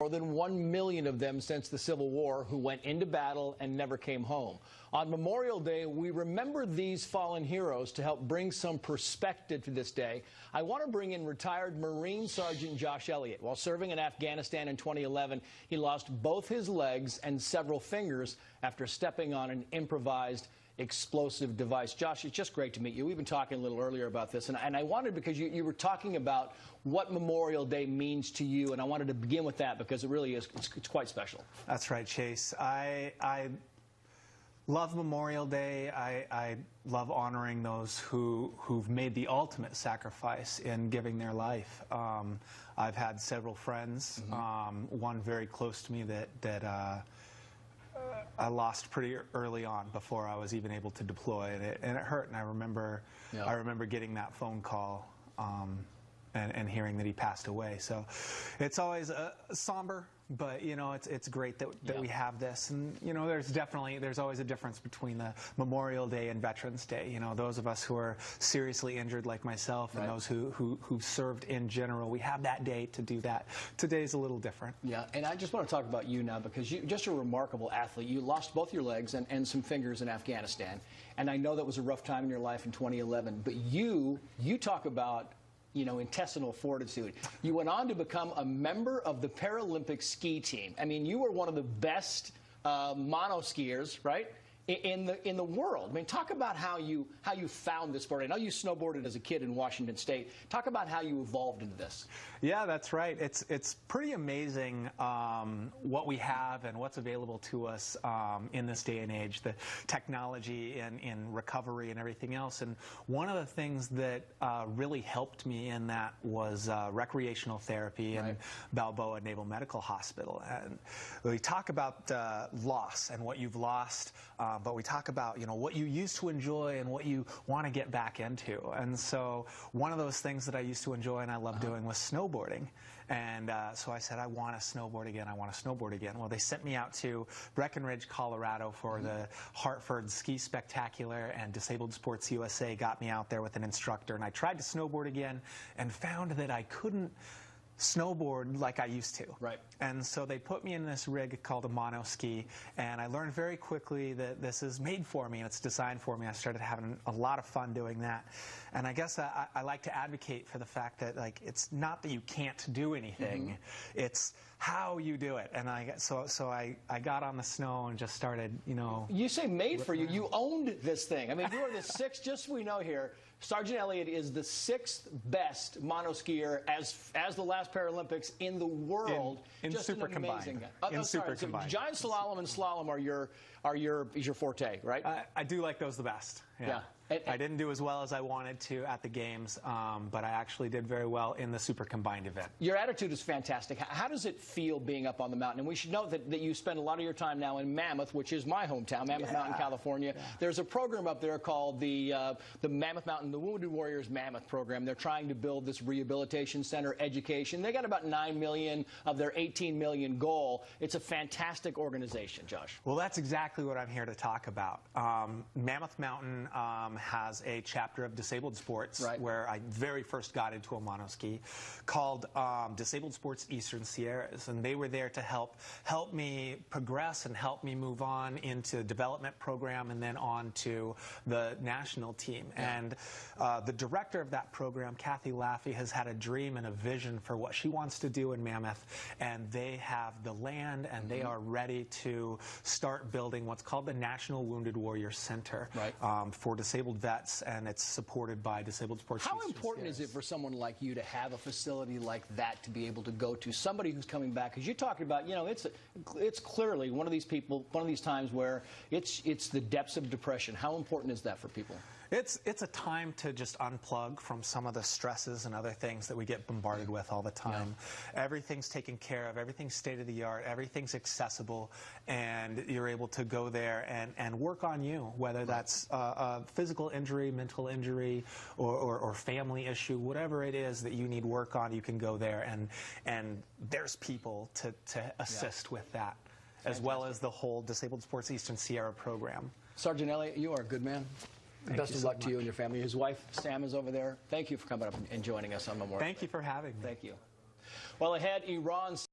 More than 1 million of them since the Civil War who went into battle and never came home. On Memorial Day, we remember these fallen heroes to help bring some perspective to this day. I want to bring in retired Marine Sgt Josh Elliott. While serving in Afghanistan in 2011, he lost both his legs and several fingers after stepping on an improvised explosive device. Josh, it's just great to meet you. We've been talking a little earlier about this, and I wanted, because you were talking about what Memorial Day means to you, and I wanted to begin with that because it really is, it's quite special. That's right, Chase. I love Memorial Day. I love honoring those who've made the ultimate sacrifice in giving their life. I've had several friends, one very close to me that I lost pretty early on before I was even able to deploy, and it hurt. And I remember getting that phone call and hearing that he passed away. So it's always somber, but you know, it's great that we have this. And you know, there's always a difference between the Memorial Day and Veterans Day. You know, those of us who are seriously injured like myself, and those who've served in general, we have that day to do that. Today's a little different. Yeah, and I just want to talk about you now, because you're just a remarkable athlete. You lost both your legs and some fingers in Afghanistan, and I know that was a rough time in your life in 2011. But you talk about, you know, intestinal fortitude. You went on to become a member of the Paralympic ski team. I mean, you were one of the best mono skiers, right, in the world. I mean, talk about how you found this sport. I know you snowboarded as a kid in Washington State. Talk about how you evolved into this. Yeah, that's right. It's pretty amazing what we have and what's available to us in this day and age, the technology in recovery and everything else. And one of the things that really helped me in that was recreational therapy in Balboa Naval Medical Hospital. And we talk about loss and what you've lost, but we talk about, you know, what you used to enjoy and what you want to get back into. And so one of those things that I used to enjoy and I love doing was snowboarding. And so I said, I want to snowboard again. I want to snowboard again. Well, they sent me out to Breckenridge, Colorado for the Hartford Ski Spectacular, and Disabled Sports USA got me out there with an instructor. And I tried to snowboard again and found that I couldn't snowboard like I used to. Right. And so they put me in this rig called a mono ski, and I learned very quickly that this is made for me and it's designed for me. I started having a lot of fun doing that. And I guess I like to advocate for the fact that, like, it's not that you can't do anything, it's how you do it. And so I got on the snow and just started, you know. You say made for you. You owned this thing. I mean, you are the sixth, just so we know here, Sgt Elliott is the sixth best mono skier as the last Paralympics in the world. In just super combined. In super combined. So giant slalom and slalom are your forte, right? I do like those the best. Yeah. I didn't do as well as I wanted to at the games, but I actually did very well in the super combined event. Your attitude is fantastic. How does it feel being up on the mountain? And we should note that you spend a lot of your time now in Mammoth, which is my hometown, Mammoth Mountain, California. There's a program up there called the Mammoth Mountain, the Wounded Warriors Mammoth Program. They're trying to build this rehabilitation center, education. They got about 9 million of their 18 million goal. It's a fantastic organization, Josh. Well, that's exactly what I'm here to talk about. Mammoth Mountain has a chapter of Disabled Sports, where I very first got into a monoski, called Disabled Sports Eastern Sierras, and they were there to help me progress and help me move on into the development program and then on to the national team. And the director of that program, Kathy Laffey, has had a dream and a vision for what she wants to do in Mammoth, and they have the land and they are ready to start building what's called the National Wounded Warrior Center for disabled vets, and it's supported by Disabled Sports. How important is it for someone like you to have a facility like that to be able to go to, somebody who's coming back? Because you're talking about, you know, it's clearly one of these people, one of these times where it's the depths of depression. How important is that for people? It's a time to just unplug from some of the stresses and other things that we get bombarded with all the time. Everything's taken care of, everything's state-of-the-art, everything's accessible, and you're able to go there and work on you, whether that's a physical injury, mental injury, or family issue, whatever it is that you need work on, you can go there, and there's people to assist with that, as well as the whole Disabled Sports Eastern Sierra program. Sgt Elliott, you are a good man. Best of luck to you and your family. His wife, Sam, is over there. Thank you for coming up and joining us on Memorial Day. Thank you for having me. Thank you. Well, ahead, Iran's